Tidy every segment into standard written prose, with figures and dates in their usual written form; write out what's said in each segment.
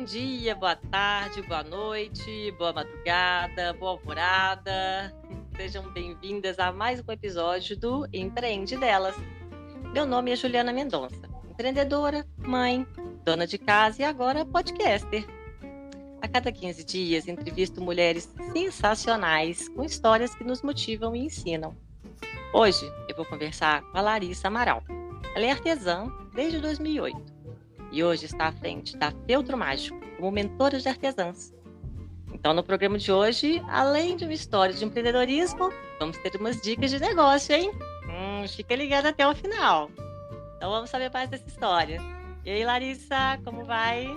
dia, boa tarde, boa noite, boa madrugada, boa alvorada. Sejam bem-vindas a mais um episódio do Empreende Delas. Meu nome é Juliana Mendonça, empreendedora, mãe, dona de casa e agora podcaster. A cada 15 dias entrevisto mulheres sensacionais com histórias que nos motivam e ensinam. Hoje eu vou conversar com a Larissa Amaral. Ela é artesã desde 2008. E hoje está à frente da Feltro Mágico, como mentora de artesãs. Então, no programa de hoje, além de uma história de empreendedorismo, vamos ter umas dicas de negócio, hein? Fica ligada até o final. Então, vamos saber mais dessa história. E aí, Larissa, como vai?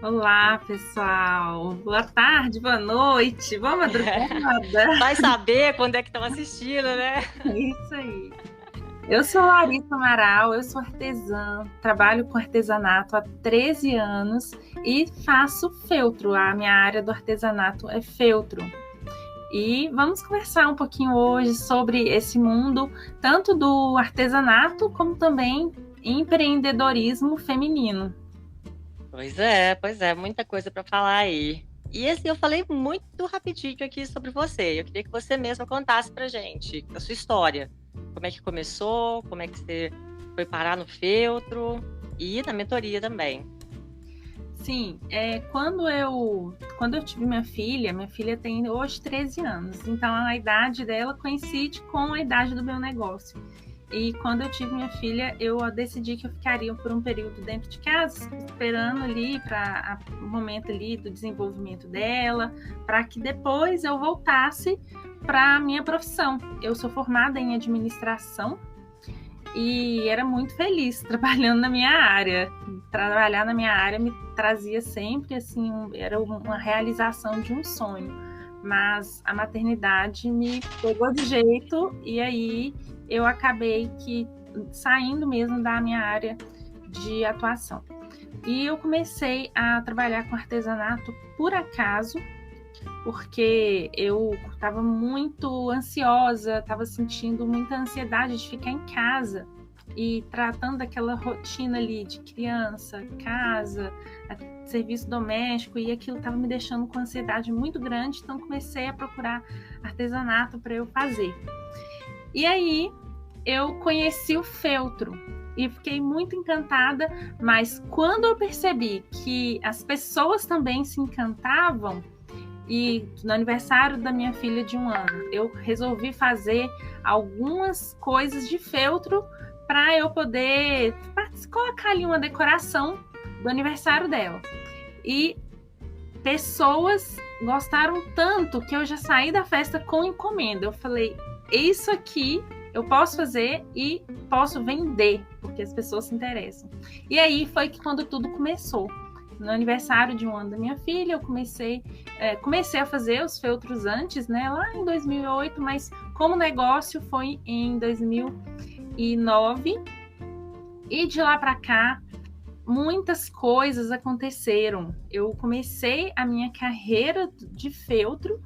Olá, pessoal. Boa tarde, boa noite, boa madrugada. Vai saber quando é que estão assistindo, né? Isso aí. Eu sou Larissa Amaral, eu sou artesã, trabalho com artesanato há 13 anos e faço feltro. A minha área do artesanato é feltro. E vamos conversar um pouquinho hoje sobre esse mundo, tanto do artesanato como também empreendedorismo feminino. Pois é, muita coisa para falar aí. E assim, eu falei muito rapidinho aqui sobre você. Eu queria que você mesma contasse pra gente a sua história. Como é que começou, como é que você foi parar no feltro e na mentoria também. Sim, quando eu tive minha filha tem hoje 13 anos, então a idade dela coincide com a idade do meu negócio. E quando eu tive minha filha, eu decidi que eu ficaria por um período dentro de casa, esperando ali para o momento ali do desenvolvimento dela, para que depois eu voltasse para a minha profissão. Eu sou formada em administração e era muito feliz trabalhando na minha área. Trabalhar na minha área me trazia sempre, assim, era uma realização de um sonho. Mas a maternidade me pegou de jeito e aí eu acabei saindo mesmo da minha área de atuação. E eu comecei a trabalhar com artesanato por acaso, porque eu estava muito ansiosa, estava sentindo muita ansiedade de ficar em casa e tratando daquela rotina ali de criança, casa, serviço doméstico, e aquilo estava me deixando com ansiedade muito grande, então comecei a procurar artesanato para eu fazer. E aí eu conheci o feltro e fiquei muito encantada, mas quando eu percebi que as pessoas também se encantavam, e no aniversário da minha filha de 1 ano, eu resolvi fazer algumas coisas de feltro para eu poder colocar ali uma decoração do aniversário dela. E pessoas gostaram tanto que eu já saí da festa com encomenda. Eu falei, isso aqui eu posso fazer e posso vender, porque as pessoas se interessam. E aí foi quando tudo começou. No aniversário de 1 ano da minha filha, eu comecei a fazer os feltros antes, né, lá em 2008, mas como negócio foi em 2009. E de lá para cá, muitas coisas aconteceram. Eu comecei a minha carreira de feltro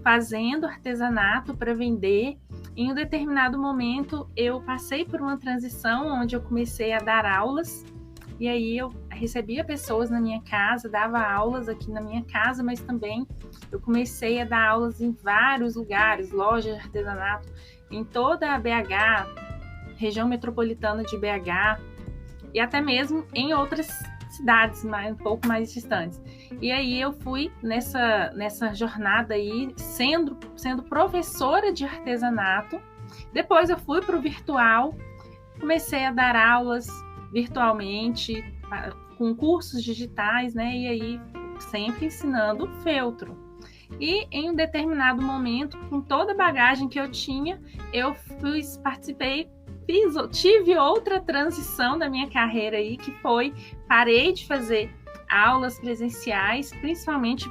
fazendo artesanato para vender. Em um determinado momento, eu passei por uma transição onde eu comecei a dar aulas. E aí eu recebia pessoas na minha casa, dava aulas aqui na minha casa, mas também eu comecei a dar aulas em vários lugares, lojas de artesanato, em toda a BH, região metropolitana de BH, e até mesmo em outras cidades um pouco mais distantes. E aí eu fui nessa jornada aí, sendo professora de artesanato. Depois eu fui para o virtual, comecei a dar aulas virtualmente, com cursos digitais, né? E aí sempre ensinando feltro. E em um determinado momento, com toda a bagagem que eu tinha, eu tive outra transição da minha carreira aí, que foi, parei de fazer aulas presenciais, principalmente,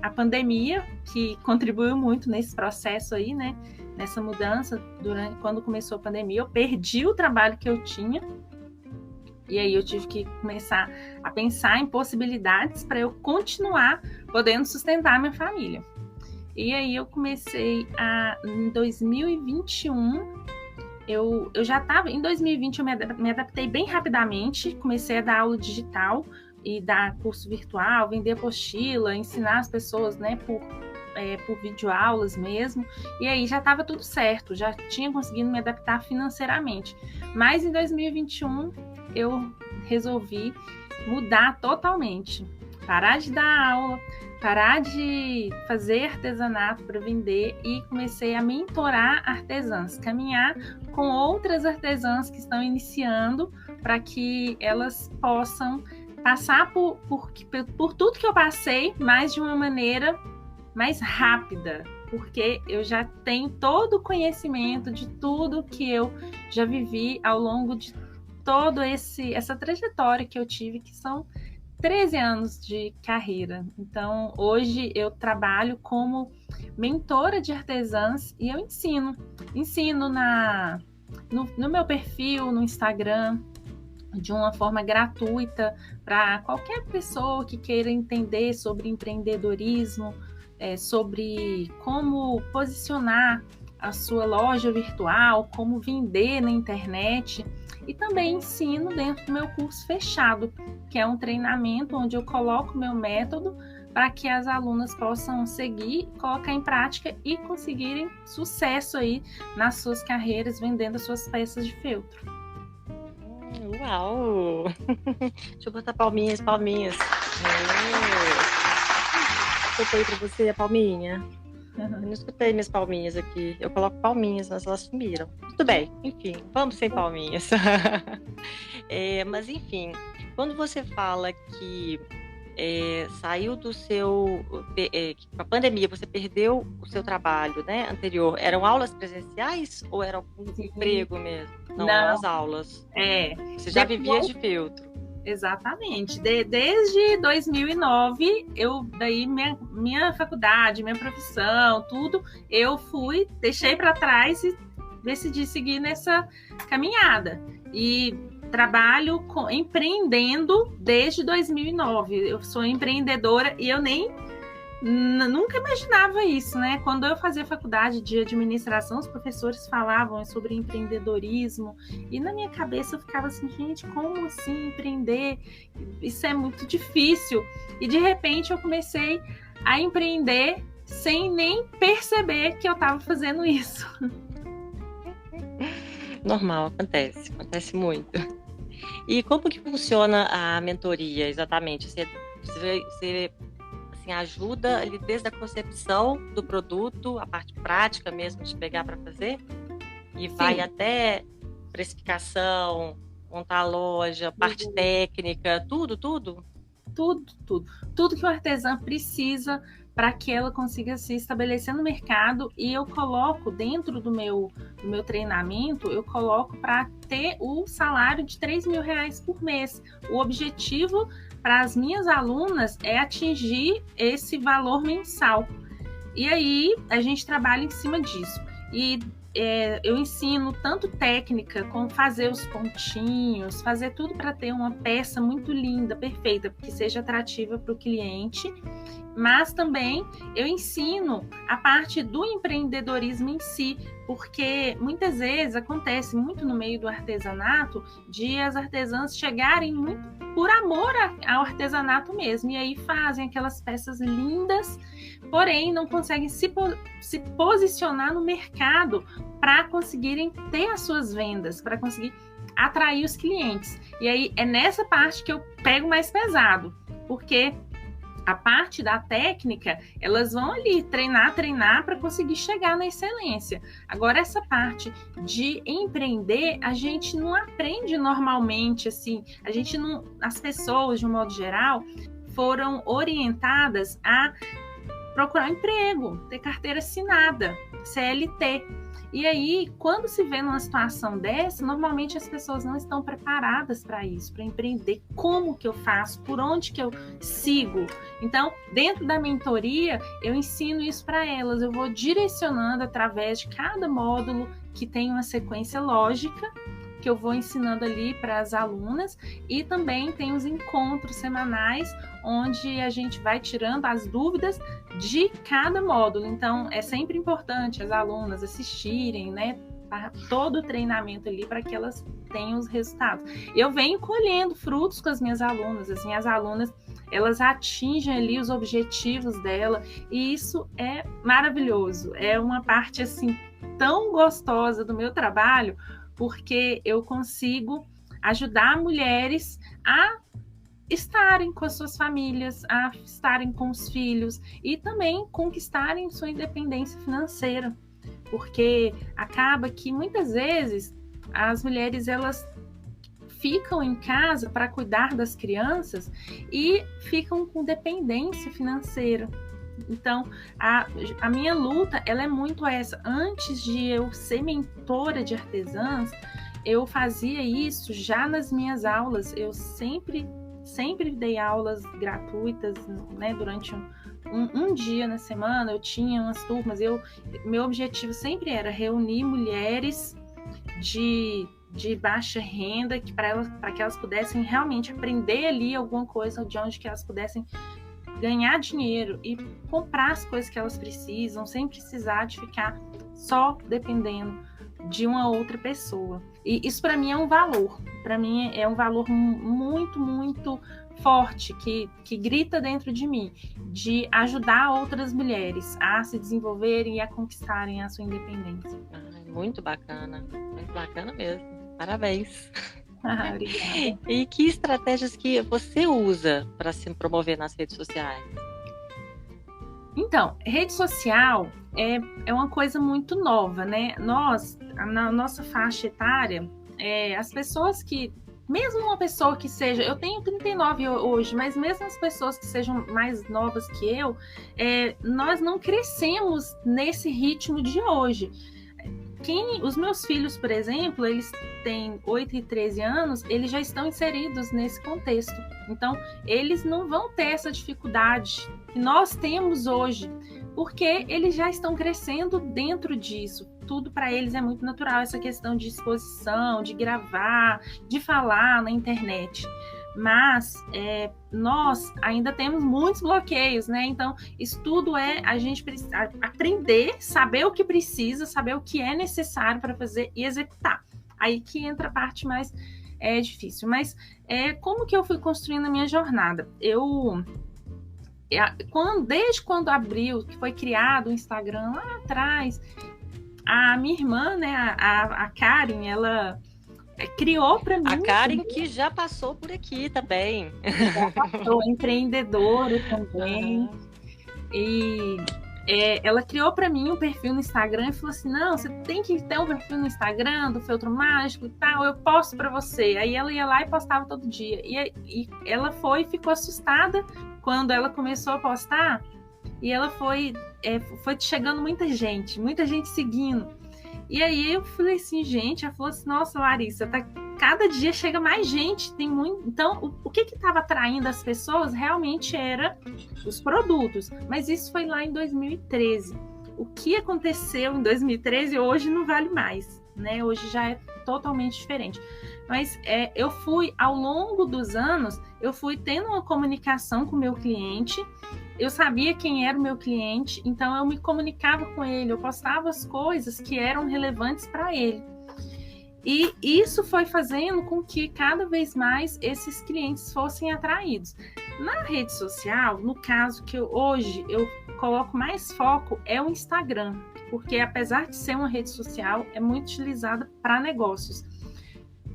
a pandemia, que contribuiu muito nesse processo aí, né? Nessa mudança, quando começou a pandemia, eu perdi o trabalho que eu tinha. E aí eu tive que começar a pensar em possibilidades para eu continuar podendo sustentar a minha família. E aí eu comecei em 2021, eu já estava, em 2020 eu me adaptei bem rapidamente, comecei a dar aula digital e dar curso virtual, vender apostila, ensinar as pessoas, né, por videoaulas mesmo, e aí já estava tudo certo, já tinha conseguido me adaptar financeiramente. Mas em 2021 eu resolvi mudar totalmente, parar de dar aula, parar de fazer artesanato para vender e comecei a mentorar artesãs, caminhar com outras artesãs que estão iniciando para que elas possam passar por tudo que eu passei, mas de uma maneira mais rápida, porque eu já tenho todo o conhecimento de tudo que eu já vivi ao longo de toda essa trajetória que eu tive, que são 13 anos de carreira. Então, hoje eu trabalho como mentora de artesãs e eu ensino no meu perfil, no Instagram, de uma forma gratuita para qualquer pessoa que queira entender sobre empreendedorismo, sobre como posicionar a sua loja virtual, como vender na internet. E também ensino dentro do meu curso fechado, que é um treinamento onde eu coloco meu método para que as alunas possam seguir, colocar em prática e conseguirem sucesso aí nas suas carreiras vendendo as suas peças de feltro. Uau! Deixa eu botar palminhas. Escutei para você a palminha. Eu não escutei minhas palminhas aqui. Eu coloco palminhas, mas elas sumiram. Tudo bem, enfim, vamos sem palminhas. Mas enfim, quando você fala que saiu do seu... com a pandemia, você perdeu o seu trabalho, né, anterior. Eram aulas presenciais ou era algum emprego mesmo? Não, as aulas. Você já vivia de feltro. Exatamente. Desde 2009, minha faculdade, minha profissão, tudo, eu deixei para trás e decidi seguir nessa caminhada. E trabalho empreendendo desde 2009. Eu sou empreendedora e eu nunca imaginava isso, né? Quando eu fazia faculdade de administração, os professores falavam sobre empreendedorismo e na minha cabeça eu ficava assim, gente, como assim empreender? Isso é muito difícil. E de repente eu comecei a empreender sem nem perceber que eu estava fazendo isso. Normal, acontece muito. E como que funciona a mentoria exatamente? Você ajuda ali desde a concepção do produto, a parte prática mesmo de pegar para fazer, e Sim. Vai até precificação, montar a loja, parte técnica, tudo? Tudo que o artesão precisa para que ela consiga se estabelecer no mercado, e eu coloco dentro do meu treinamento, eu coloco para ter o salário de R$3.000 por mês. O objetivo para as minhas alunas é atingir esse valor mensal. E aí a gente trabalha em cima disso. E eu ensino tanto técnica como fazer os pontinhos, fazer tudo para ter uma peça muito linda, perfeita, que seja atrativa para o cliente. Mas também eu ensino a parte do empreendedorismo em si, porque muitas vezes acontece muito no meio do artesanato de as artesãs chegarem muito por amor ao artesanato mesmo, e aí fazem aquelas peças lindas, porém não conseguem se posicionar no mercado para conseguirem ter as suas vendas, para conseguir atrair os clientes. E aí é nessa parte que eu pego mais pesado, porque a parte da técnica, elas vão ali treinar para conseguir chegar na excelência. Agora, essa parte de empreender, a gente não aprende normalmente, assim, as pessoas, de um modo geral, foram orientadas a procurar um emprego, ter carteira assinada, CLT. E aí, quando se vê numa situação dessa, normalmente as pessoas não estão preparadas para isso, para empreender. Como que eu faço? Por onde que eu sigo? Então, dentro da mentoria, eu ensino isso para elas. Eu vou direcionando através de cada módulo que tem uma sequência lógica, que eu vou ensinando ali para as alunas, e também tem os encontros semanais, onde a gente vai tirando as dúvidas de cada módulo. Então, é sempre importante as alunas assistirem, né, todo o treinamento ali para que elas tenham os resultados. Eu venho colhendo frutos com as minhas alunas. As minhas alunas, elas atingem ali os objetivos dela, e isso é maravilhoso. É uma parte assim tão gostosa do meu trabalho, porque eu consigo ajudar mulheres a estarem com as suas famílias, a estarem com os filhos e também conquistarem sua independência financeira, porque acaba que muitas vezes as mulheres elas ficam em casa para cuidar das crianças e ficam com dependência financeira. Então, a minha luta, ela é muito essa. Antes de eu ser mentora de artesãs, eu fazia isso já nas minhas aulas. Eu sempre dei aulas gratuitas, né? Durante um dia na semana, eu tinha umas turmas. Meu objetivo sempre era reunir mulheres de baixa renda, para que elas pudessem realmente aprender ali alguma coisa, de onde que elas pudessem ganhar dinheiro e comprar as coisas que elas precisam, sem precisar de ficar só dependendo de uma outra pessoa. E isso para mim é um valor. Para mim é um valor muito, muito forte, que grita dentro de mim, de ajudar outras mulheres a se desenvolverem e a conquistarem a sua independência. Muito bacana mesmo. Parabéns. Obrigada. E que estratégias que você usa para se promover nas redes sociais? Então, rede social é uma coisa muito nova, né? Na nossa faixa etária, as pessoas que... Mesmo uma pessoa que seja... Eu tenho 39 hoje, mas mesmo as pessoas que sejam mais novas que eu, nós não crescemos nesse ritmo de hoje. Os meus filhos, por exemplo, eles têm 8 e 13 anos, eles já estão inseridos nesse contexto. Então, eles não vão ter essa dificuldade que nós temos hoje, porque eles já estão crescendo dentro disso. Tudo para eles é muito natural, essa questão de exposição, de gravar, de falar na internet. Mas nós ainda temos muitos bloqueios, né? Então, isso tudo a gente precisa aprender, saber o que precisa, saber o que é necessário para fazer e executar. Aí que entra a parte mais difícil. Mas como que eu fui construindo a minha jornada? Desde quando abriu, que foi criado o Instagram lá atrás, a minha irmã, né, a Karen, ela criou para mim... A Karen que já passou por aqui também. Já passou, empreendedora também. E ela criou para mim um perfil no Instagram e falou assim, não, você tem que ter um perfil no Instagram do Feltro Mágico e tal, eu posto para você. Aí ela ia lá e postava todo dia. E ela ficou assustada quando ela começou a postar, e ela foi chegando muita gente seguindo. E aí eu falei assim, gente, ela falou assim, nossa, Larissa, cada dia chega mais gente, tem muito... Então, o que estava atraindo as pessoas realmente era os produtos, mas isso foi lá em 2013. O que aconteceu em 2013 hoje não vale mais, né? Hoje já é totalmente diferente. Mas eu fui, ao longo dos anos, eu fui tendo uma comunicação com o meu cliente. Eu sabia quem era o meu cliente, então eu me comunicava com ele, eu postava as coisas que eram relevantes para ele. E isso foi fazendo com que cada vez mais esses clientes fossem atraídos. Na rede social, no caso que hoje eu coloco mais foco, é o Instagram, porque apesar de ser uma rede social, é muito utilizada para negócios.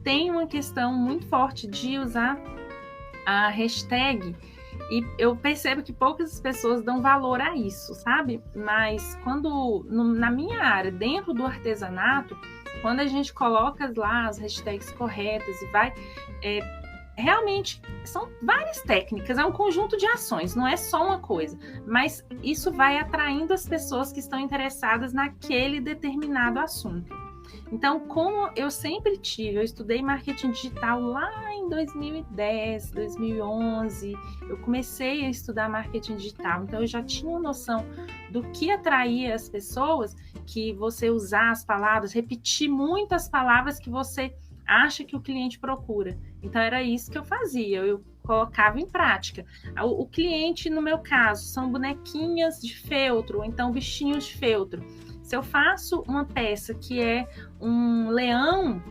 Tem uma questão muito forte de usar a hashtag, e eu percebo que poucas pessoas dão valor a isso, sabe? Mas na minha área, dentro do artesanato, quando a gente coloca lá as hashtags corretas e vai... realmente, são várias técnicas, é um conjunto de ações, não é só uma coisa. Mas isso vai atraindo as pessoas que estão interessadas naquele determinado assunto. Então, como eu sempre eu estudei marketing digital lá em 2010, 2011, eu comecei a estudar marketing digital, então eu já tinha uma noção do que atraía as pessoas, que você usar as palavras, repetir muitas palavras que você acha que o cliente procura. Então, era isso que eu fazia, eu colocava em prática. O cliente, no meu caso, são bonequinhas de feltro, ou então bichinhos de feltro. Se eu faço uma peça que é um leão,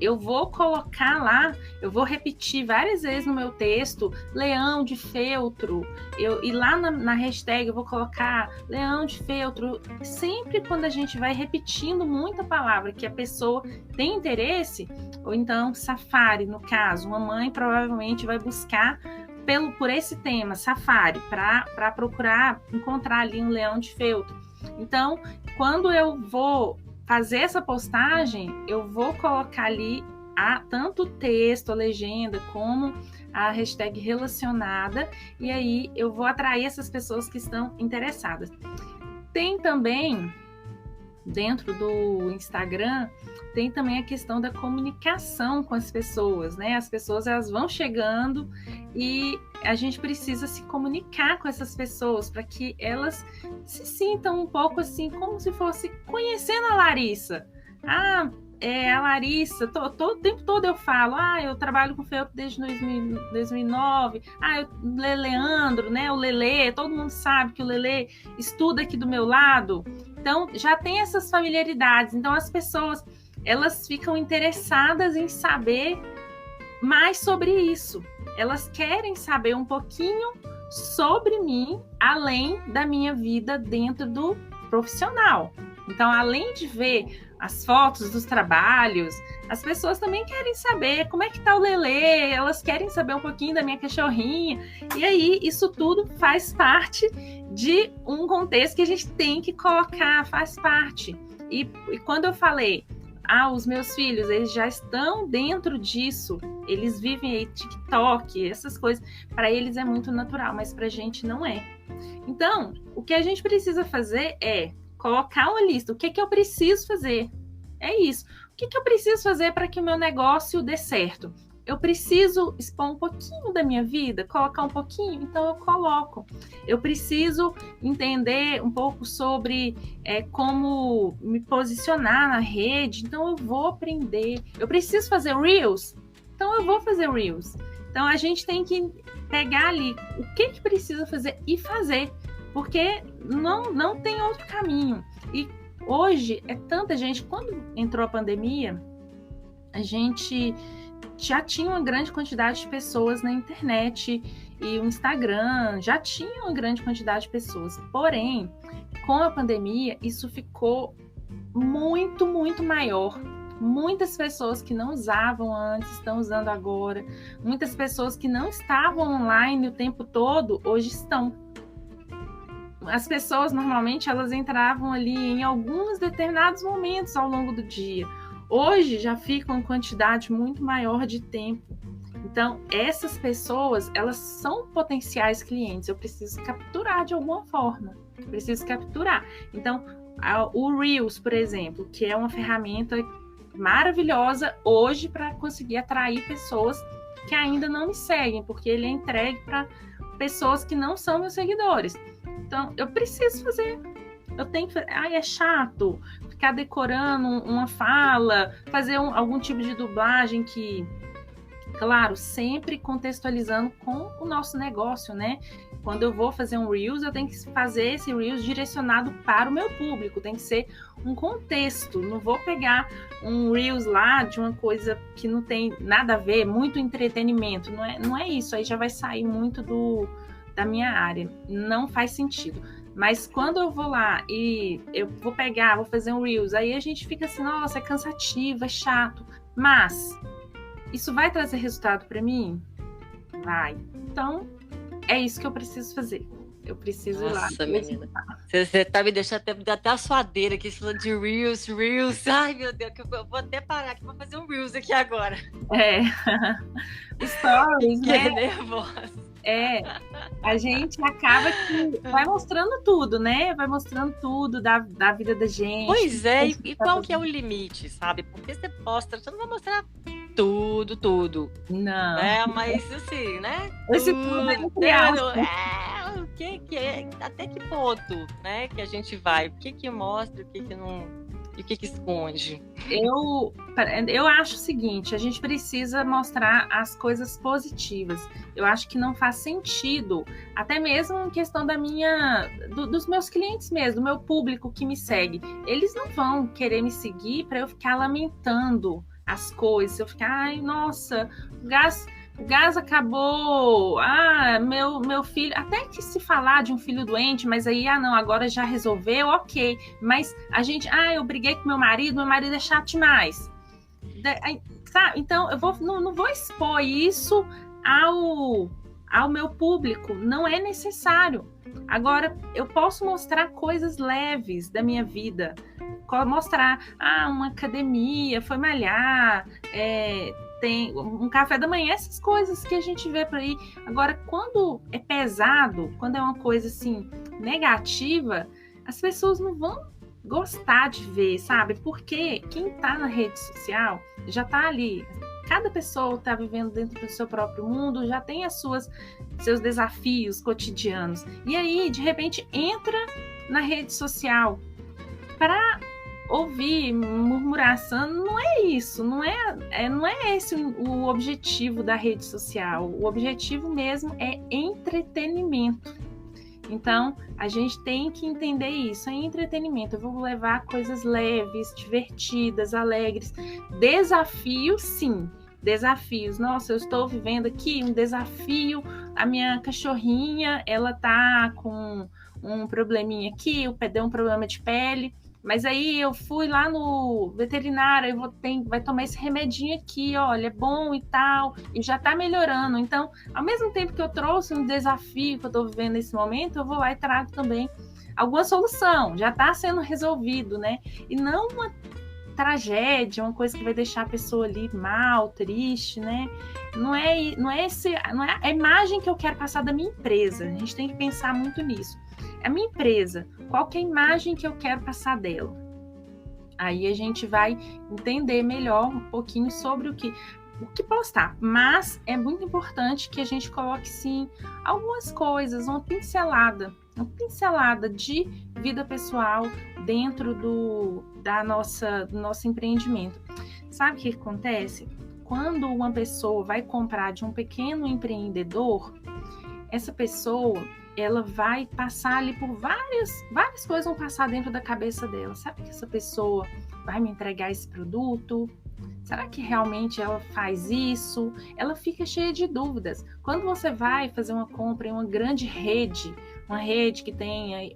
eu vou colocar lá, eu vou repetir várias vezes no meu texto, leão de feltro, e lá na hashtag eu vou colocar leão de feltro. Sempre quando a gente vai repetindo muita palavra que a pessoa tem interesse, ou então safari, no caso, uma mãe provavelmente vai buscar por esse tema, safari, para procurar encontrar ali um leão de feltro. Então, quando eu vou fazer essa postagem, eu vou colocar ali tanto o texto, a legenda, como a hashtag relacionada, e aí eu vou atrair essas pessoas que estão interessadas. Tem também, dentro do Instagram, tem também a questão da comunicação com as pessoas, né? As pessoas, elas vão chegando e a gente precisa se comunicar com essas pessoas para que elas se sintam um pouco assim, como se fosse conhecendo a Larissa. A Larissa, o tempo todo eu falo, eu trabalho com feltro desde 2009, o Leandro, né? O Lelê, todo mundo sabe que o Lelê estuda aqui do meu lado. Então, já tem essas familiaridades. Então, as pessoas, elas ficam interessadas em saber mais sobre isso. Elas querem saber um pouquinho sobre mim, além da minha vida dentro do profissional. Então, além de ver as fotos dos trabalhos, as pessoas também querem saber como é que tá o Lelê, elas querem saber um pouquinho da minha cachorrinha. E aí, isso tudo faz parte de um contexto que a gente tem que colocar, faz parte. E quando eu falei, os meus filhos, eles já estão dentro disso, eles vivem aí TikTok, essas coisas, para eles é muito natural, mas para a gente não é. Então, o que a gente precisa fazer é colocar uma lista, o que eu preciso fazer? É isso. O que eu preciso fazer para que o meu negócio dê certo? Eu preciso expor um pouquinho da minha vida, colocar um pouquinho, então eu coloco. Eu preciso entender um pouco sobre como me posicionar na rede, então eu vou aprender. Eu preciso fazer Reels, então eu vou fazer Reels. Então a gente tem que pegar ali o que precisa fazer e fazer, porque não tem outro caminho. E hoje é tanta gente, quando entrou a pandemia, a gente já tinha uma grande quantidade de pessoas na internet e o Instagram já tinha uma grande quantidade de pessoas. Porém, com a pandemia, isso ficou muito, muito maior. Muitas pessoas que não usavam antes estão usando agora. Muitas pessoas que não estavam online o tempo todo, hoje estão. As pessoas, normalmente, elas entravam ali em alguns determinados momentos ao longo do dia. Hoje já fica uma quantidade muito maior de tempo. Então, essas pessoas, elas são potenciais clientes. Eu preciso capturar de alguma forma. Eu preciso capturar. Então, o Reels, por exemplo, que é uma ferramenta maravilhosa hoje para conseguir atrair pessoas que ainda não me seguem, porque ele é entregue para pessoas que não são meus seguidores. Então, eu preciso fazer. Eu tenho que fazer. É chato ficar decorando uma fala, fazer algum tipo de dublagem que, claro, sempre contextualizando com o nosso negócio, né? Quando eu vou fazer um Reels, eu tenho que fazer esse Reels direcionado para o meu público, tem que ser um contexto. Não vou pegar um Reels lá de uma coisa que não tem nada a ver, muito entretenimento. Não é isso, aí já vai sair muito da minha área. Não faz sentido. Mas quando eu vou lá e eu vou fazer um Reels, aí a gente fica assim, nossa, é cansativo, é chato. Mas isso vai trazer resultado para mim? Vai. Então, é isso que eu preciso fazer. Eu preciso ir lá. Nossa, menina. Você tá me deixando até a suadeira aqui, falando de Reels. Ai, meu Deus, que eu vou até parar aqui pra fazer um Reels aqui agora. Stories, né? Que nervosa. A gente acaba que vai mostrando tudo, né? Vai mostrando tudo da vida da gente. Pois é, e qual que é o limite, sabe? Porque você não vai mostrar tudo. Não. Mas assim, né? Esse tudo é entre aspas. O que é? Até que ponto, né? Que a gente vai? O que mostra, o que não... E o que esconde? Eu acho o seguinte, a gente precisa mostrar as coisas positivas. Eu acho que não faz sentido, até mesmo em questão dos meus clientes mesmo, do meu público que me segue. Eles não vão querer me seguir para eu ficar lamentando as coisas, eu ficar, ai, nossa, o gás acabou, meu filho, até que se falar de um filho doente, mas aí, não, agora já resolveu, ok, mas a gente, eu briguei com meu marido é chato demais, sabe? Então, não vou expor isso ao meu público, não é necessário. Agora, eu posso mostrar coisas leves da minha vida, mostrar, uma academia, foi malhar, tem um café da manhã, essas coisas que a gente vê por aí. Agora, quando é pesado, quando é uma coisa assim negativa, as pessoas não vão gostar de ver, sabe? Porque quem tá na rede social já tá ali. Cada pessoa tá vivendo dentro do seu próprio mundo, já tem seus desafios cotidianos. E aí, de repente, entra na rede social para ouvir murmuração. Não é isso, não é esse o objetivo da rede social. O objetivo mesmo é entretenimento. Então, a gente tem que entender isso, é entretenimento. Eu vou levar coisas leves, divertidas, alegres. Desafios, sim. Desafios. Nossa, eu estou vivendo aqui um desafio. A minha cachorrinha, ela tá com um probleminha aqui, deu um problema de pele. Mas aí eu fui lá no veterinário, vai tomar esse remedinho aqui, olha, é bom e tal, e já tá melhorando. Então, ao mesmo tempo que eu trouxe um desafio que eu tô vivendo nesse momento, eu vou lá e trago também alguma solução, já tá sendo resolvido, né? E não uma tragédia, uma coisa que vai deixar a pessoa ali mal, triste, né? Não é a imagem que eu quero passar da minha empresa. A gente tem que pensar muito nisso. A minha empresa, qual que é a imagem que eu quero passar dela? Aí a gente vai entender melhor um pouquinho sobre o que postar. Mas é muito importante que a gente coloque, sim, algumas coisas, uma pincelada de vida pessoal dentro do nosso empreendimento. Sabe o que acontece? Quando uma pessoa vai comprar de um pequeno empreendedor, essa pessoa, ela vai passar ali por várias coisas vão passar dentro da cabeça dela. Sabe que essa pessoa vai me entregar esse produto? Será que realmente ela faz isso? Ela fica cheia de dúvidas. Quando você vai fazer uma compra em uma grande rede, uma rede que tem,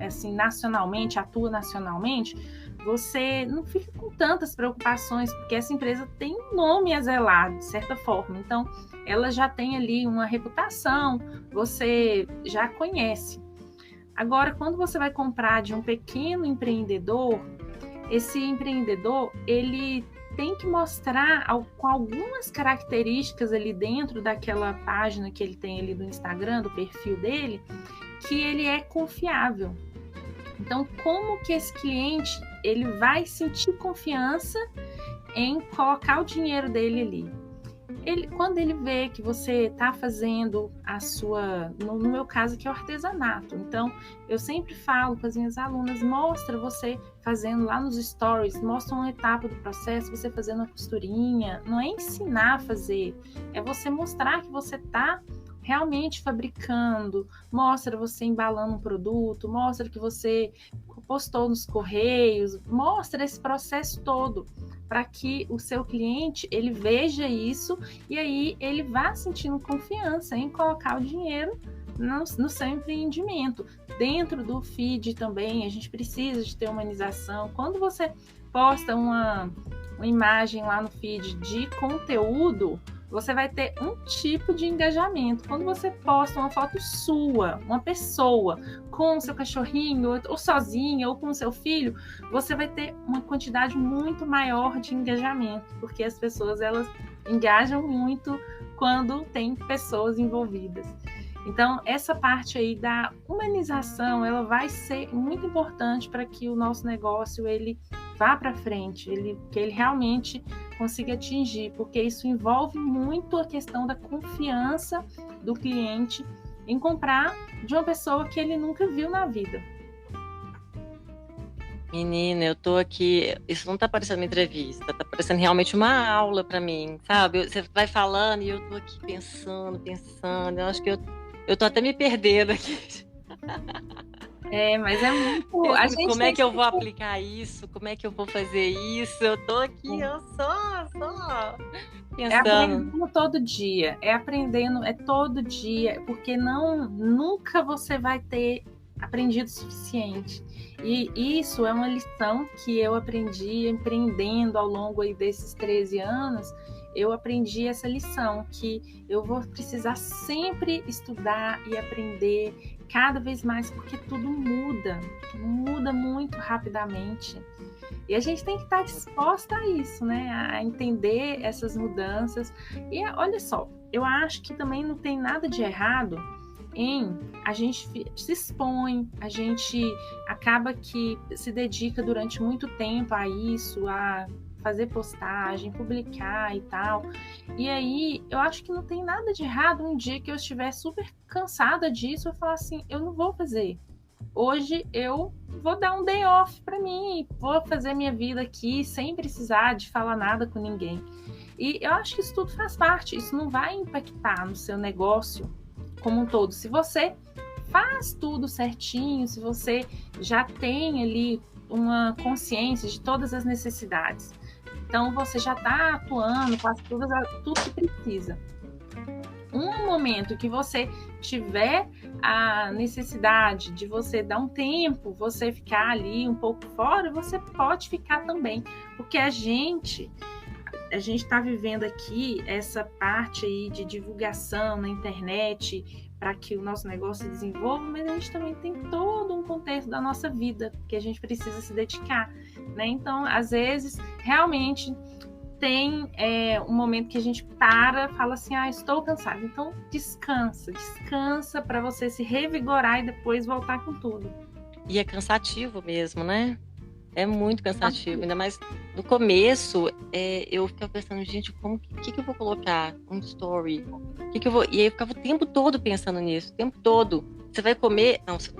assim, nacionalmente, atua nacionalmente, você não fica com tantas preocupações, porque essa empresa tem um nome a zelar, de certa forma. Então, ela já tem ali uma reputação, você já conhece. Agora, quando você vai comprar de um pequeno empreendedor, esse empreendedor, ele tem que mostrar com algumas características ali dentro daquela página que ele tem ali do Instagram, do perfil dele, que ele é confiável. Então, como que esse cliente ele vai sentir confiança em colocar o dinheiro dele ali? Quando ele vê que você está fazendo no meu caso aqui é o artesanato, então eu sempre falo com as minhas alunas, mostra você fazendo lá nos stories, mostra uma etapa do processo, você fazendo a costurinha, não é ensinar a fazer, é você mostrar que você está realmente fabricando, mostra você embalando um produto, mostra que você postou nos correios, mostra esse processo todo, para que o seu cliente ele veja isso e aí ele vá sentindo confiança em colocar o dinheiro no seu empreendimento. Dentro do feed também, a gente precisa de ter humanização. Quando você posta uma imagem lá no feed de conteúdo, você vai ter um tipo de engajamento. Quando você posta uma foto sua, uma pessoa, com o seu cachorrinho, ou sozinha, ou com o seu filho, você vai ter uma quantidade muito maior de engajamento, porque as pessoas, elas engajam muito quando tem pessoas envolvidas. Então, essa parte aí da humanização, ela vai ser muito importante para que o nosso negócio, ele vá para frente, que ele realmente consiga atingir, porque isso envolve muito a questão da confiança do cliente em comprar de uma pessoa que ele nunca viu na vida. Menina, eu tô aqui. Isso não tá parecendo uma entrevista, tá parecendo realmente uma aula pra mim, sabe? Você vai falando e eu tô aqui pensando, pensando. Eu acho que eu tô até me perdendo aqui. Mas é muito. A Pensando gente como é tem que eu que. vou aplicar isso, como é que eu vou fazer isso. Eu tô aqui, eu só É pensando. aprendendo todo dia, é aprendendo, é todo dia, porque nunca você vai ter aprendido o suficiente. E isso é uma lição que eu aprendi empreendendo ao longo aí desses 13 anos. Eu aprendi essa lição, que eu vou precisar sempre estudar e aprender cada vez mais, porque tudo muda muito rapidamente. E a gente tem que estar disposta a isso, né? A entender essas mudanças. E olha só, eu acho que também não tem nada de errado em a gente se expõe, a gente acaba que se dedica durante muito tempo a isso, a fazer postagem, publicar e tal. E aí, eu acho que não tem nada de errado um dia que eu estiver super cansada disso, eu falar assim, eu não vou fazer. Hoje eu vou dar um day off para mim, vou fazer minha vida aqui sem precisar de falar nada com ninguém. E eu acho que isso tudo faz parte, isso não vai impactar no seu negócio como um todo. Se você faz tudo certinho, se você já tem ali uma consciência de todas as necessidades, então você já está atuando, faz tudo que precisa. Um momento que você tiver a necessidade de você dar um tempo, você ficar ali um pouco fora, você pode ficar também, porque a gente está vivendo aqui essa parte aí de divulgação na internet para que o nosso negócio se desenvolva, mas a gente também tem todo um contexto da nossa vida que a gente precisa se dedicar, né? Então, às vezes, realmente tem um momento que a gente fala assim, estou cansado. Então, descansa para você se revigorar e depois voltar com tudo. E é cansativo mesmo, né? É muito cansativo, ainda mais no começo, eu ficava pensando, gente, que eu vou colocar? Um story? Que eu vou... E aí eu ficava o tempo todo pensando nisso, o tempo todo. Você vai comer? Não, você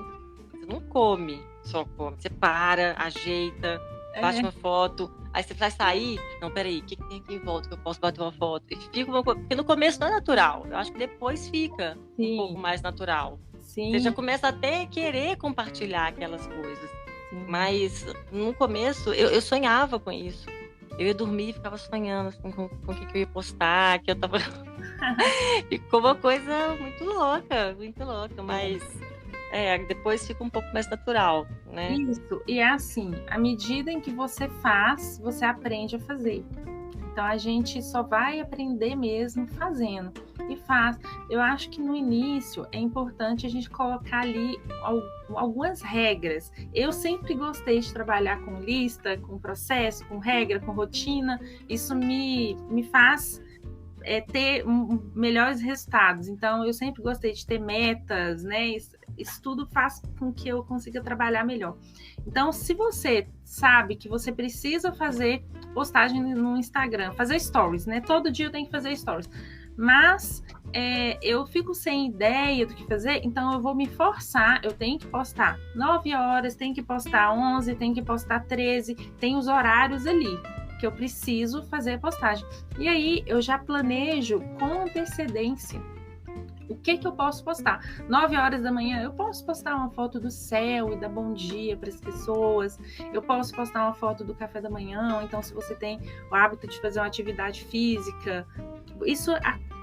não come, só come. Você para, ajeita, bate uma foto. Aí você vai sair, não, peraí, o que tem aqui em volta que eu posso bater uma foto? Porque no começo não é natural, eu acho que depois fica um pouco mais natural. Sim. Você já começa até a querer compartilhar aquelas coisas. Sim. Mas no começo eu sonhava com isso. Eu ia dormir e ficava sonhando assim, com o que eu ia postar, que eu tava. Ficou uma coisa muito louca, mas depois fica um pouco mais natural, né? Isso, e é assim, à medida em que você faz, você aprende a fazer. Então a gente só vai aprender mesmo fazendo e faz. Eu acho que no início é importante a gente colocar ali algumas regras. Eu sempre gostei de trabalhar com lista, com processo, com regra, com rotina. Isso me faz ter melhores resultados. Então eu sempre gostei de ter metas, né? Isso tudo faz com que eu consiga trabalhar melhor. Então, se você sabe que você precisa fazer postagem no Instagram, fazer stories, né? Todo dia eu tenho que fazer stories. Mas eu fico sem ideia do que fazer, então eu vou me forçar, eu tenho que postar 9 horas, tenho que postar 11, tenho que postar 13, tem os horários ali que eu preciso fazer a postagem. E aí eu já planejo com antecedência o que eu posso postar. 9 horas da manhã, eu posso postar uma foto do céu e dar bom dia para as pessoas. Eu posso postar uma foto do café da manhã. Ou então, se você tem o hábito de fazer uma atividade física, isso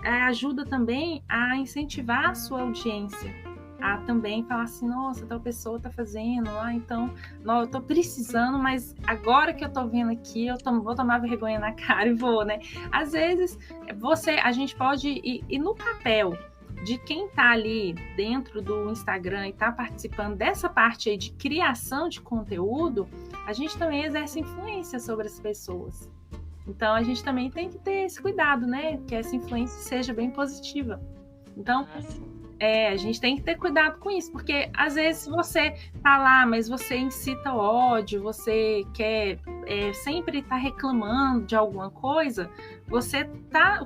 ajuda também a incentivar a sua audiência. A também falar assim, nossa, tal pessoa tá fazendo, então, não, eu tô precisando, mas agora que eu tô vendo aqui, vou tomar vergonha na cara e vou, né? Às vezes, a gente pode ir no papel de quem está ali dentro do Instagram e está participando dessa parte aí de criação de conteúdo, a gente também exerce influência sobre as pessoas. Então, a gente também tem que ter esse cuidado, né? Que essa influência seja bem positiva. Então, a gente tem que ter cuidado com isso, porque às vezes você tá lá, mas você incita ódio, você quer sempre estar reclamando de alguma coisa, o que você está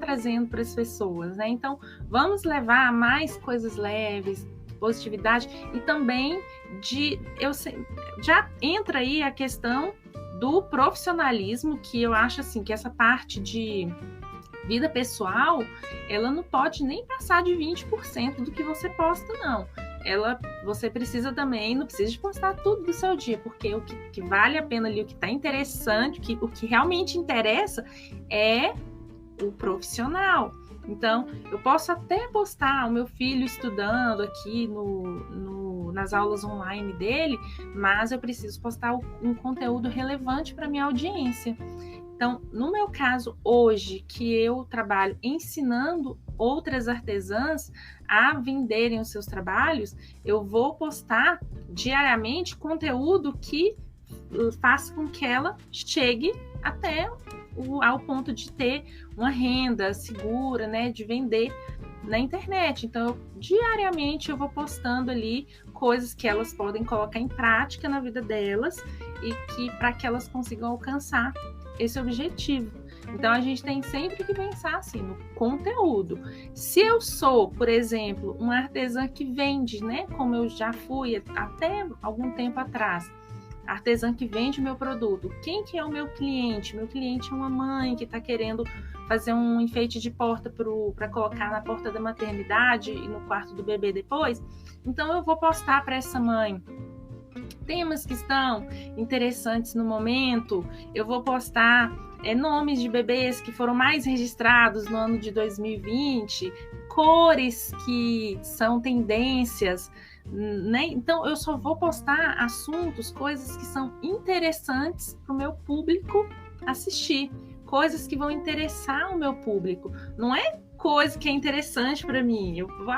trazendo para as pessoas, né? Então, vamos levar mais coisas leves, positividade e também já entra aí a questão do profissionalismo, que eu acho assim que essa parte de vida pessoal, ela não pode nem passar de 20% do que você posta, não. Você precisa também, não precisa de postar tudo do seu dia, porque o que vale a pena ali, o que está interessante, o que realmente interessa é o profissional. Então, eu posso até postar o meu filho estudando aqui nas aulas online dele, mas eu preciso postar um conteúdo relevante para minha audiência. Então, no meu caso, hoje, que eu trabalho ensinando outras artesãs a venderem os seus trabalhos, eu vou postar diariamente conteúdo que faça com que ela chegue até ao ponto de ter uma renda segura, né, de vender na internet. Então, diariamente eu vou postando ali coisas que elas podem colocar em prática na vida delas e que para que elas consigam alcançar esse objetivo. Então, a gente tem sempre que pensar assim no conteúdo. Se eu sou, por exemplo, uma artesã que vende, né, como eu já fui até algum tempo atrás, artesã que vende meu produto, quem que é o meu cliente? Meu cliente é uma mãe que está querendo fazer um enfeite de porta para colocar na porta da maternidade e no quarto do bebê depois. Então, eu vou postar para essa mãe temas que estão interessantes no momento. Eu vou postar nomes de bebês que foram mais registrados no ano de 2020, cores que são tendências, né? Então, eu só vou postar assuntos, coisas que são interessantes para o meu público assistir, coisas que vão interessar o meu público. Não é coisa que é interessante para mim. Eu vou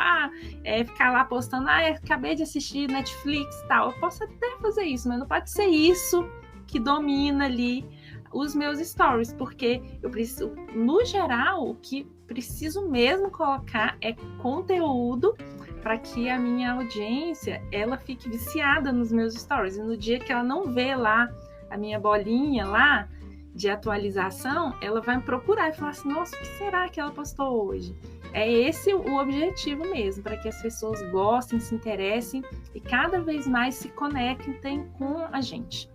ficar lá postando, acabei de assistir Netflix e tal. Eu posso até fazer isso, mas não pode ser isso que domina ali os meus stories, porque eu preciso, no geral, o que preciso mesmo colocar é conteúdo para que a minha audiência ela fique viciada nos meus stories. E no dia que ela não vê lá a minha bolinha lá de atualização, ela vai me procurar e falar assim, nossa, o que será que ela postou hoje? É esse o objetivo mesmo, para que as pessoas gostem, se interessem e cada vez mais se conectem com a gente.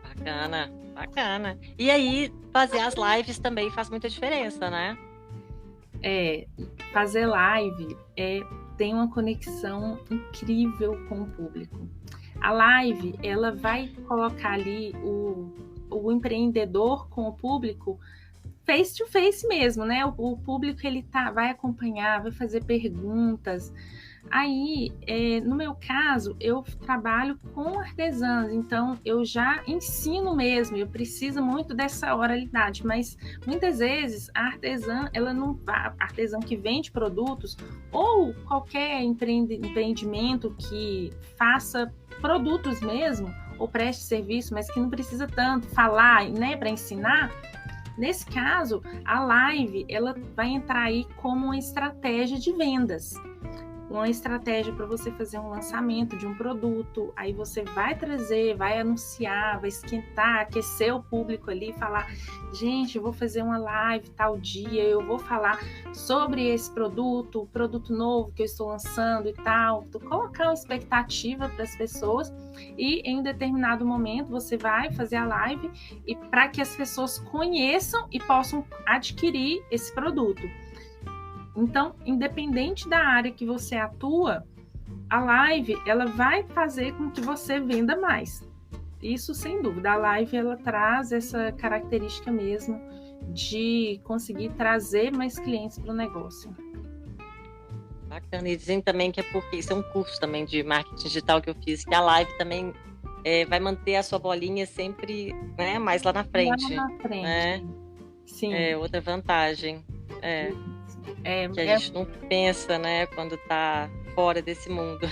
Bacana, bacana. E aí, fazer as lives também faz muita diferença, né? Fazer live tem uma conexão incrível com o público. A live, ela vai colocar ali o empreendedor com o público face to face mesmo, né? O público ele vai acompanhar, vai fazer perguntas. Aí, no meu caso, eu trabalho com artesãs, então eu já ensino mesmo, eu preciso muito dessa oralidade, mas muitas vezes a artesã que vende produtos ou qualquer empreendimento que faça produtos mesmo, ou preste serviço, mas que não precisa tanto falar, né, para ensinar. Nesse caso, a live ela vai entrar aí como uma estratégia de vendas. Uma estratégia para você fazer um lançamento de um produto, aí você vai trazer, vai anunciar, vai esquentar, aquecer o público ali, falar, gente, eu vou fazer uma live tal dia, eu vou falar sobre esse produto, o produto novo que eu estou lançando e tal, colocar uma expectativa para as pessoas e em determinado momento você vai fazer a live e para que as pessoas conheçam e possam adquirir esse produto. Então, independente da área que você atua, a live ela vai fazer com que você venda mais. Isso sem dúvida. A live ela traz essa característica mesmo de conseguir trazer mais clientes para o negócio. Bacana. E dizem também que é porque isso é um curso também de marketing digital que eu fiz, que a live também vai manter a sua bolinha sempre, né, mais lá na frente. Lá na frente. Né? Sim. É outra vantagem. Que a gente não pensa, né, quando tá fora desse mundo.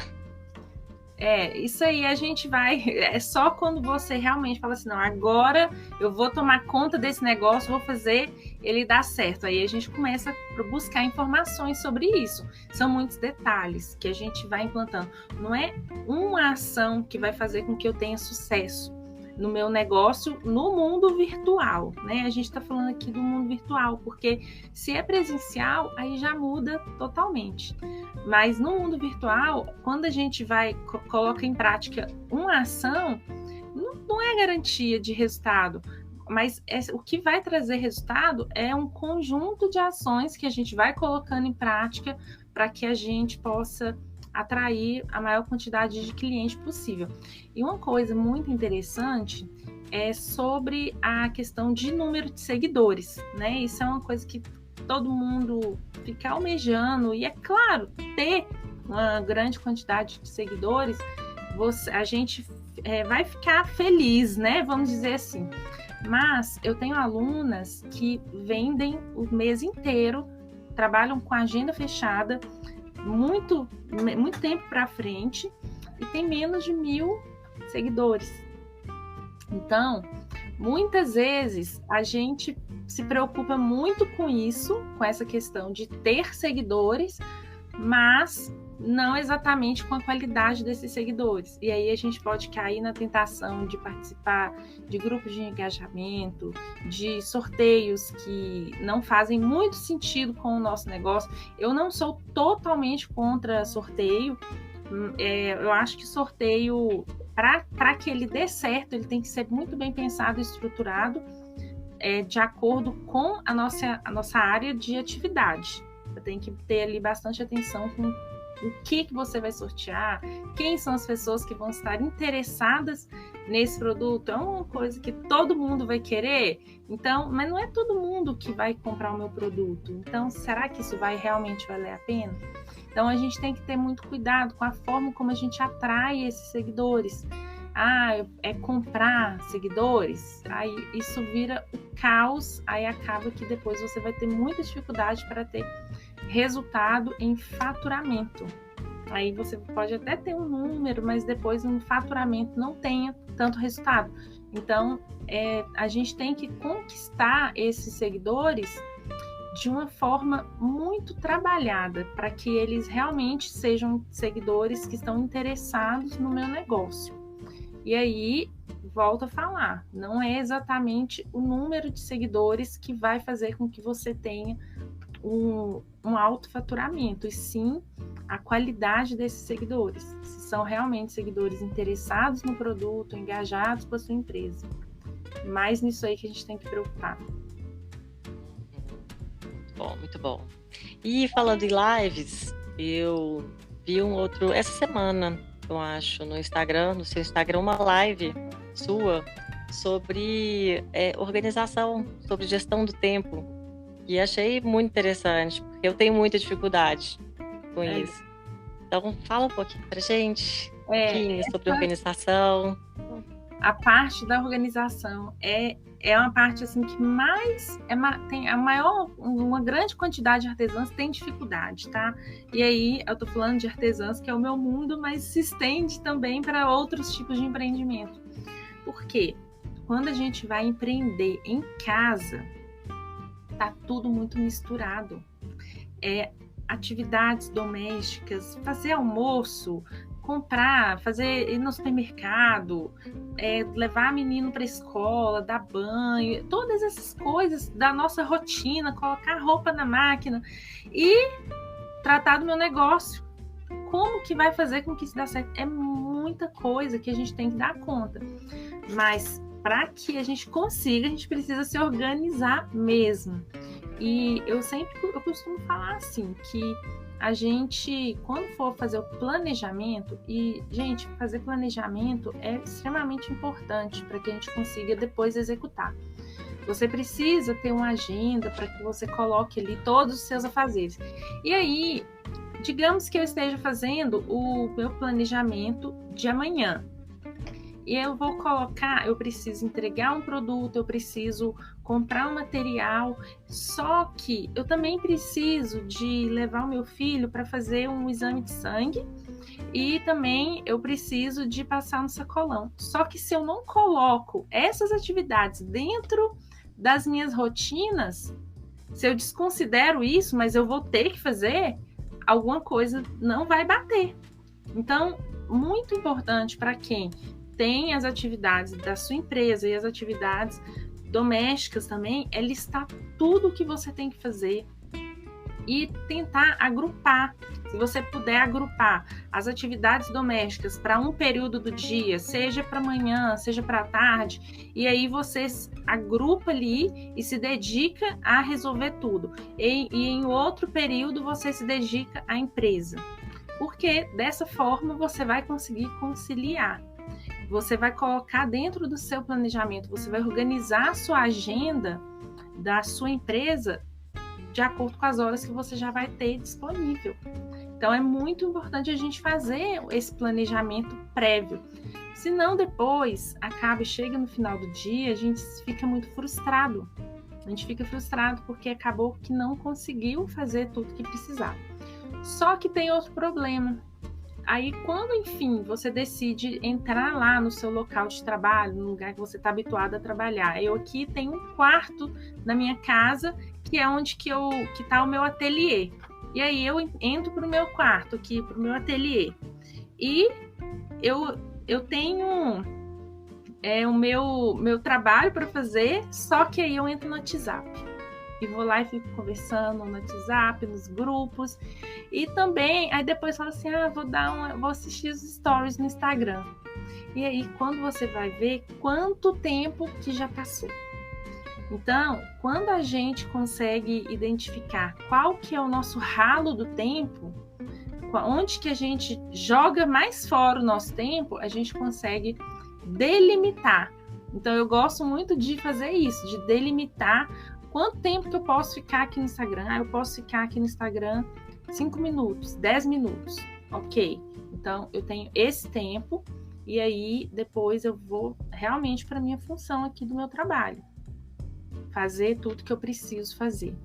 Isso aí a gente vai... É só quando você realmente fala assim, não, agora eu vou tomar conta desse negócio, vou fazer ele dar certo. Aí a gente começa a buscar informações sobre isso. São muitos detalhes que a gente vai implantando. Não é uma ação que vai fazer com que eu tenha sucesso. no meu negócio no mundo virtual, né? A gente está falando aqui do mundo virtual, porque se é presencial, aí já muda totalmente. Mas no mundo virtual, quando a gente coloca em prática uma ação, não é garantia de resultado, mas o que vai trazer resultado é um conjunto de ações que a gente vai colocando em prática para que a gente possa atrair a maior quantidade de clientes possível. E uma coisa muito interessante é sobre a questão de número de seguidores, né? Isso é uma coisa que todo mundo fica almejando, e é claro, ter uma grande quantidade de seguidores, a gente vai ficar feliz, né? Vamos dizer assim. Mas eu tenho alunas que vendem o mês inteiro, trabalham com a agenda fechada, muito tempo para frente, e tem menos de 1.000 seguidores. Então, muitas vezes a gente se preocupa muito com isso, com essa questão de ter seguidores, mas não exatamente com a qualidade desses seguidores. E aí a gente pode cair na tentação de participar de grupos de engajamento, de sorteios que não fazem muito sentido com o nosso negócio. Eu não sou totalmente contra sorteio. Eu acho que sorteio, para que ele dê certo, ele tem que ser muito bem pensado e estruturado, de acordo com a nossa área de atividade. Você tem que ter ali bastante atenção com o que você vai sortear, quem são as pessoas que vão estar interessadas nesse produto. É uma coisa que todo mundo vai querer, então, mas não é todo mundo que vai comprar o meu produto. Então, será que isso vai realmente valer a pena? Então, a gente tem que ter muito cuidado com a forma como a gente atrai esses seguidores. É comprar seguidores, aí isso vira o caos, aí acaba que depois você vai ter muita dificuldade para ter resultado em faturamento. Aí você pode até ter um número, mas depois no faturamento não tenha tanto resultado. Então, a gente tem que conquistar esses seguidores de uma forma muito trabalhada, para que eles realmente sejam seguidores que estão interessados no meu negócio. E aí, volto a falar, não é exatamente o número de seguidores que vai fazer com que você tenha um alto faturamento, e sim a qualidade desses seguidores, se são realmente seguidores interessados no produto, engajados com a sua empresa. Mais nisso aí que a gente tem que preocupar. Bom, muito bom. E falando em lives, eu vi um outro essa semana, eu acho, no seu Instagram, uma live sua sobre organização, sobre gestão do tempo. E achei muito interessante, porque eu tenho muita dificuldade com isso. Então, fala um pouquinho pra gente, sobre organização. A parte da organização é uma parte assim que mais tem uma grande quantidade de artesãs tem dificuldade, tá? E aí eu tô falando de artesãs, que é o meu mundo, mas se estende também para outros tipos de empreendimento. Por quê? Quando a gente vai empreender em casa, tá tudo muito misturado. Atividades domésticas, fazer almoço, comprar, ir no supermercado, levar menino para a escola, dar banho, todas essas coisas da nossa rotina, colocar roupa na máquina e tratar do meu negócio. Como que vai fazer com que isso dê certo? É muita coisa que a gente tem que dar conta. Mas para que a gente consiga, a gente precisa se organizar mesmo. E eu costumo falar assim, que a gente, quando for fazer o planejamento, e, gente, fazer planejamento é extremamente importante para que a gente consiga depois executar. Você precisa ter uma agenda para que você coloque ali todos os seus afazeres. E aí, digamos que eu esteja fazendo o meu planejamento de amanhã. E eu preciso entregar um produto, eu preciso comprar um material, só que eu também preciso de levar o meu filho para fazer um exame de sangue, e também eu preciso de passar no sacolão. Só que se eu não coloco essas atividades dentro das minhas rotinas, se eu desconsidero isso, mas eu vou ter que fazer, alguma coisa não vai bater. Então, muito importante para quem tem as atividades da sua empresa e as atividades domésticas também, é listar tudo o que você tem que fazer e tentar agrupar. Se você puder agrupar as atividades domésticas para um período do dia, seja para manhã, seja para tarde, e aí você agrupa ali e se dedica a resolver tudo. E em outro período você se dedica à empresa. Porque dessa forma você vai conseguir conciliar. Você vai colocar dentro do seu planejamento, você vai organizar a sua agenda da sua empresa de acordo com as horas que você já vai ter disponível. Então, é muito importante a gente fazer esse planejamento prévio. Senão, depois, acaba e chega no final do dia, a gente fica muito frustrado. A gente fica frustrado porque acabou que não conseguiu fazer tudo que precisava. Só que tem outro problema. Aí, quando, enfim, você decide entrar lá no seu local de trabalho, no lugar que você está habituado a trabalhar. Eu aqui tenho um quarto na minha casa, que é onde que está o meu ateliê. E aí eu entro para o meu quarto aqui, para o meu ateliê. E eu tenho o meu trabalho para fazer, só que aí eu entro no WhatsApp. E vou lá e fico conversando no WhatsApp, nos grupos. E também, aí depois falo assim, vou assistir os stories no Instagram. E aí, quando você vai ver, quanto tempo que já passou. Então, quando a gente consegue identificar qual que é o nosso ralo do tempo, onde que a gente joga mais fora o nosso tempo, a gente consegue delimitar. Então, eu gosto muito de fazer isso, de delimitar quanto tempo que eu posso ficar aqui no Instagram. Eu posso ficar aqui no Instagram 5 minutos, 10 minutos. Ok, então eu tenho esse tempo e aí depois eu vou realmente para a minha função aqui do meu trabalho. Fazer tudo que eu preciso fazer.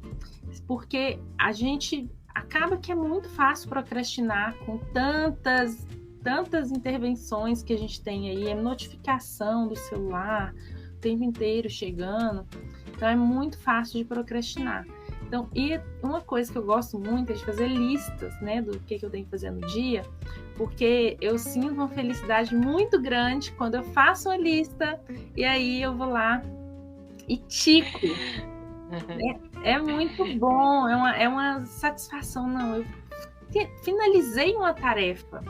Porque a gente acaba que é muito fácil procrastinar com tantas intervenções que a gente tem aí, é notificação do celular o tempo inteiro chegando. Então é muito fácil de procrastinar. Então, e uma coisa que eu gosto muito é de fazer listas, né, do que eu tenho que fazer no dia, porque eu sinto uma felicidade muito grande quando eu faço uma lista e aí eu vou lá e tico. É muito bom, é uma satisfação. Não, eu finalizei uma tarefa.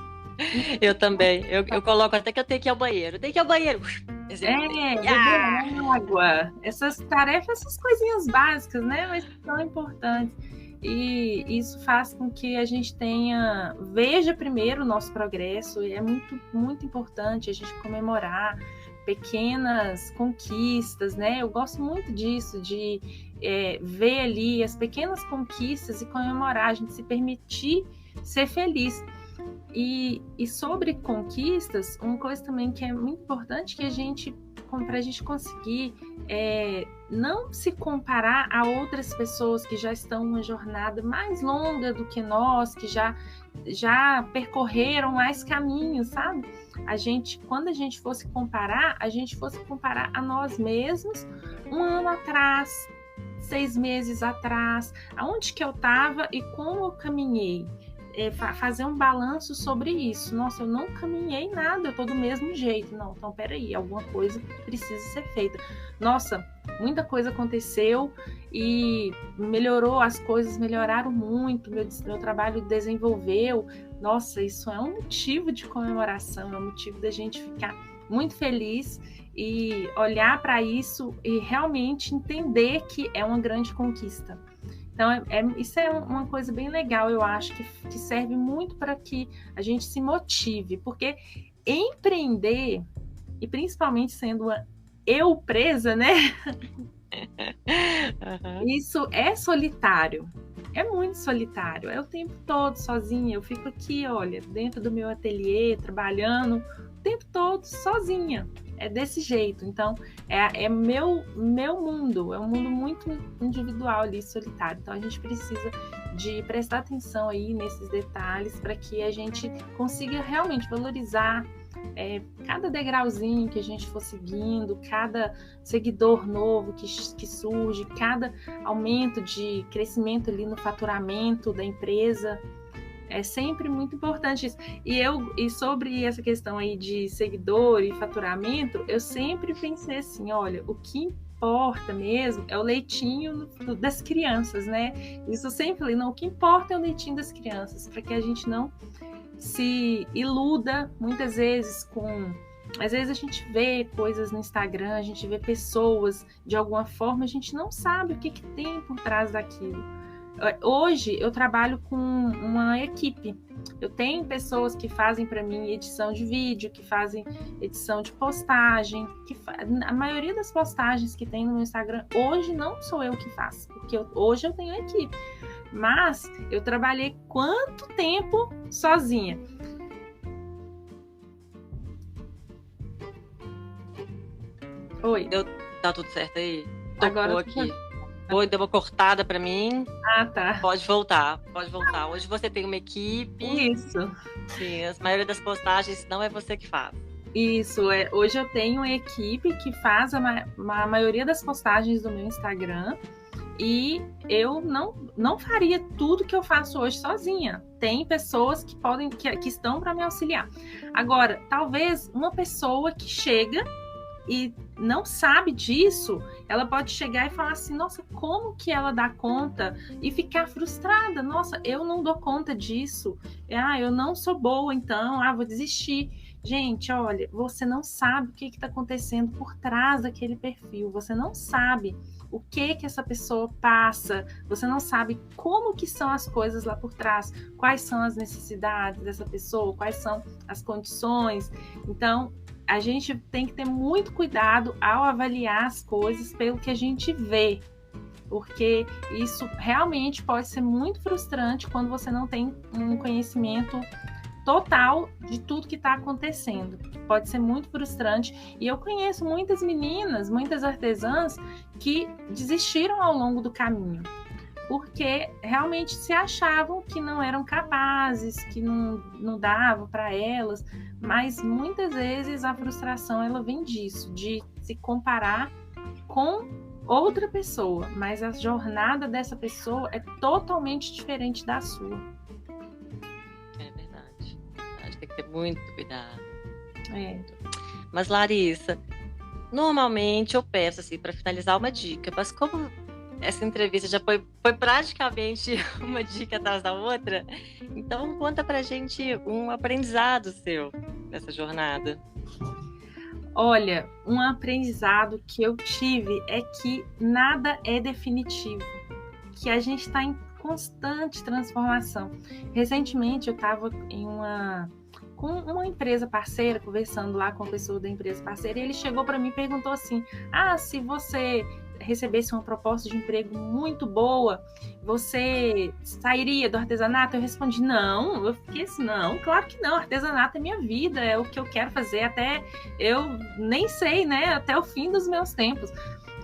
Eu também. Eu coloco até que eu tenho que ir ao banheiro. Tenho que ir ao banheiro. Beber água. Essas tarefas, essas coisinhas básicas, né? Mas são importantes. E isso faz com que a gente veja primeiro o nosso progresso. E é muito, muito importante a gente comemorar pequenas conquistas, né? Eu gosto muito disso, de ver ali as pequenas conquistas e comemorar, a gente se permitir ser feliz. E sobre conquistas, uma coisa também que é muito importante que para a gente conseguir não se comparar a outras pessoas que já estão numa jornada mais longa do que nós, que já percorreram mais caminhos, sabe? Quando a gente fosse comparar, a nós mesmos um ano atrás, 6 meses atrás, aonde que eu estava e como eu caminhei. Fazer um balanço sobre isso. Nossa, eu não caminhei nada, eu estou do mesmo jeito. Não, então peraí, alguma coisa precisa ser feita. Nossa, muita coisa aconteceu e as coisas melhoraram muito, meu trabalho desenvolveu. Nossa, isso é um motivo de comemoração, é um motivo da gente ficar muito feliz e olhar para isso e realmente entender que é uma grande conquista. Então, isso é uma coisa bem legal, eu acho, que serve muito para que a gente se motive, porque empreender, e principalmente sendo uma eu presa, né? Isso é solitário, é muito solitário, é o tempo todo sozinha, eu fico aqui, olha, dentro do meu ateliê, trabalhando o tempo todo sozinha. É desse jeito, então é meu mundo, é um mundo muito individual ali, solitário. Então a gente precisa de prestar atenção aí nesses detalhes para que a gente consiga realmente valorizar cada degrauzinho que a gente for seguindo, cada seguidor novo que surge, cada aumento de crescimento ali no faturamento da empresa. É sempre muito importante isso. E sobre essa questão aí de seguidor e faturamento, eu sempre pensei assim, olha, o que importa mesmo é o leitinho das crianças, né? Isso eu sempre falei, não, o que importa é o leitinho das crianças, para que a gente não se iluda muitas vezes com... Às vezes a gente vê coisas no Instagram, a gente vê pessoas, de alguma forma, a gente não sabe o que tem por trás daquilo. Hoje eu trabalho com uma equipe. Eu tenho pessoas que fazem para mim edição de vídeo, que fazem edição de postagem, a maioria das postagens que tem no meu Instagram hoje não sou eu que faço, porque hoje eu tenho equipe. Mas eu trabalhei quanto tempo sozinha? Oi. Tá tudo certo aí? Agora aqui. Oi, deu uma cortada para mim. Ah, tá. Pode voltar. Hoje você tem uma equipe. Isso. Sim, a maioria das postagens não é você que faz. Isso, hoje eu tenho uma equipe que faz a maioria das postagens do meu Instagram e eu não faria tudo que eu faço hoje sozinha. Tem pessoas que estão para me auxiliar. Agora, talvez uma pessoa que chega e não sabe disso, ela pode chegar e falar assim, nossa, como que ela dá conta? E ficar frustrada, nossa, eu não dou conta disso, eu não sou boa, então, vou desistir. Gente, olha, você não sabe o que está acontecendo por trás daquele perfil, você não sabe o que essa pessoa passa, você não sabe como que são as coisas lá por trás, quais são as necessidades dessa pessoa, quais são as condições. Então, a gente tem que ter muito cuidado ao avaliar as coisas pelo que a gente vê, porque isso realmente pode ser muito frustrante quando você não tem um conhecimento total de tudo que está acontecendo. Pode ser muito frustrante. E eu conheço muitas meninas, muitas artesãs que desistiram ao longo do caminho, porque realmente se achavam que não eram capazes, que não dava para elas, mas muitas vezes a frustração ela vem disso, de se comparar com outra pessoa, mas a jornada dessa pessoa é totalmente diferente da sua. É verdade. A gente tem que ter muito cuidado. Mas Larissa, normalmente eu peço assim para finalizar uma dica, mas como essa entrevista já foi praticamente uma dica atrás da outra, então conta pra gente um aprendizado seu nessa jornada. Olha, um aprendizado que eu tive é que nada é definitivo, que a gente está em constante transformação. Recentemente eu estava com uma empresa parceira, conversando lá com a pessoa da empresa parceira, e ele chegou para mim e perguntou assim, se você recebesse uma proposta de emprego muito boa, você sairia do artesanato? Eu respondi, não. Eu fiquei assim, não, claro que não, artesanato é minha vida, é o que eu quero fazer, até eu nem sei, né, até o fim dos meus tempos.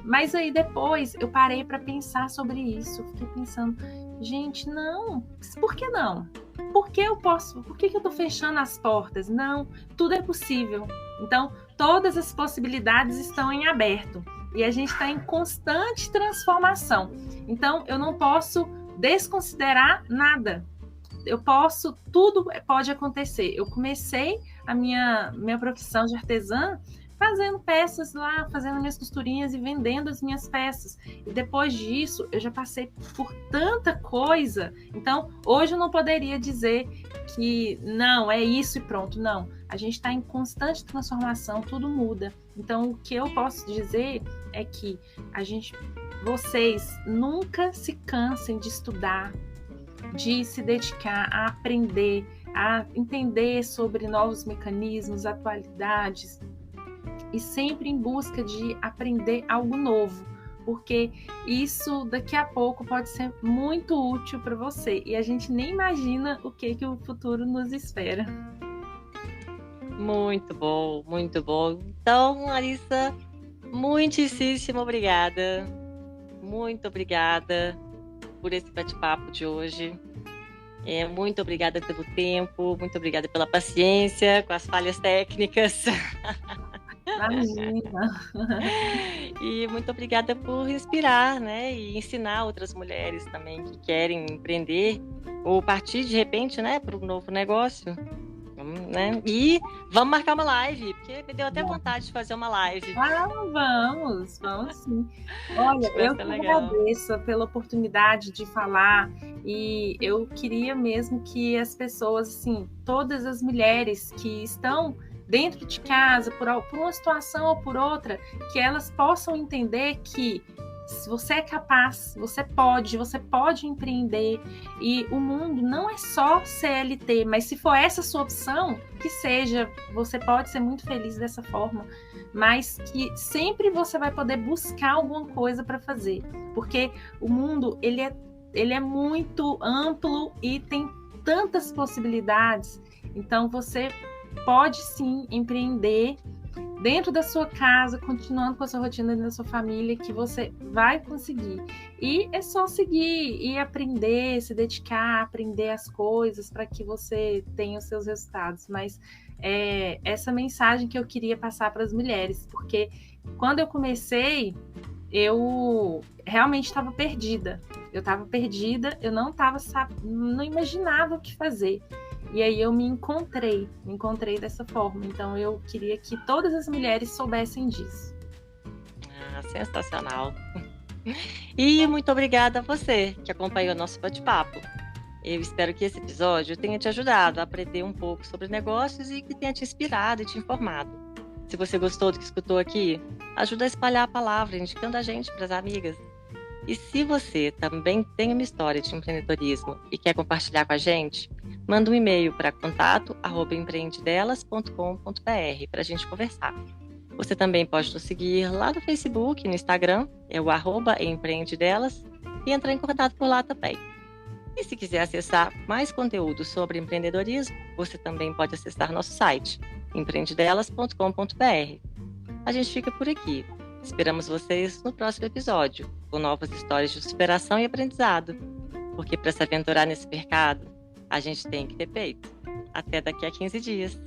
Mas aí depois eu parei para pensar sobre isso, fiquei pensando, gente, não, por que não? Por que eu tô fechando as portas? Não, tudo é possível. Então, todas as possibilidades estão em aberto. E a gente está em constante transformação. Então, eu não posso desconsiderar nada. Tudo pode acontecer. Eu comecei a minha profissão de artesã fazendo peças lá, fazendo minhas costurinhas e vendendo as minhas peças. E depois disso, eu já passei por tanta coisa. Então, hoje eu não poderia dizer que não, é isso e pronto. Não, a gente está em constante transformação, tudo muda. Então, o que eu posso dizer é que vocês nunca se cansem de estudar, de se dedicar a aprender, a entender sobre novos mecanismos, atualidades, e sempre em busca de aprender algo novo, porque isso daqui a pouco pode ser muito útil para você e a gente nem imagina o que o futuro nos espera. Muito bom, muito bom. Então, Larissa, muitíssimo obrigada. Muito obrigada por esse bate-papo de hoje. Muito obrigada pelo tempo, muito obrigada pela paciência com as falhas técnicas. Imagina. E muito obrigada por inspirar, né? E ensinar outras mulheres também que querem empreender ou partir de repente, né, para um novo negócio. Né? E vamos marcar uma live, porque me deu até vontade de fazer uma live. Ah, vamos sim. Olha, eu que agradeço pela oportunidade de falar e eu queria mesmo que as pessoas, assim, todas as mulheres que estão dentro de casa, por uma situação ou por outra, que elas possam entender que se você é capaz, você pode empreender e o mundo não é só CLT, mas se for essa sua opção, que seja, você pode ser muito feliz dessa forma, mas que sempre você vai poder buscar alguma coisa para fazer, porque o mundo ele é muito amplo e tem tantas possibilidades, então você pode sim empreender dentro da sua casa, continuando com a sua rotina dentro da sua família, que você vai conseguir. E é só seguir e aprender, se dedicar, aprender as coisas para que você tenha os seus resultados. Mas é essa mensagem que eu queria passar para as mulheres, porque quando eu comecei, eu realmente estava perdida. Eu não imaginava o que fazer. E aí eu me encontrei dessa forma. Então eu queria que todas as mulheres soubessem disso. Sensacional. E muito obrigada a você que acompanhou nosso bate-papo. Eu espero que esse episódio tenha te ajudado a aprender um pouco sobre negócios e que tenha te inspirado e te informado. Se você gostou do que escutou aqui, ajuda a espalhar a palavra, indicando a gente para as amigas. E se você também tem uma história de empreendedorismo e quer compartilhar com a gente, manda um e-mail para contato@empreendedelas.com.br para a gente conversar. Você também pode nos seguir lá no Facebook, no Instagram, é o @empreendedelas, e entrar em contato por lá também. E se quiser acessar mais conteúdo sobre empreendedorismo, você também pode acessar nosso site, empreendedelas.com.br. A gente fica por aqui. Esperamos vocês no próximo episódio, com novas histórias de superação e aprendizado. Porque para se aventurar nesse mercado, a gente tem que ter peito. Até daqui a 15 dias.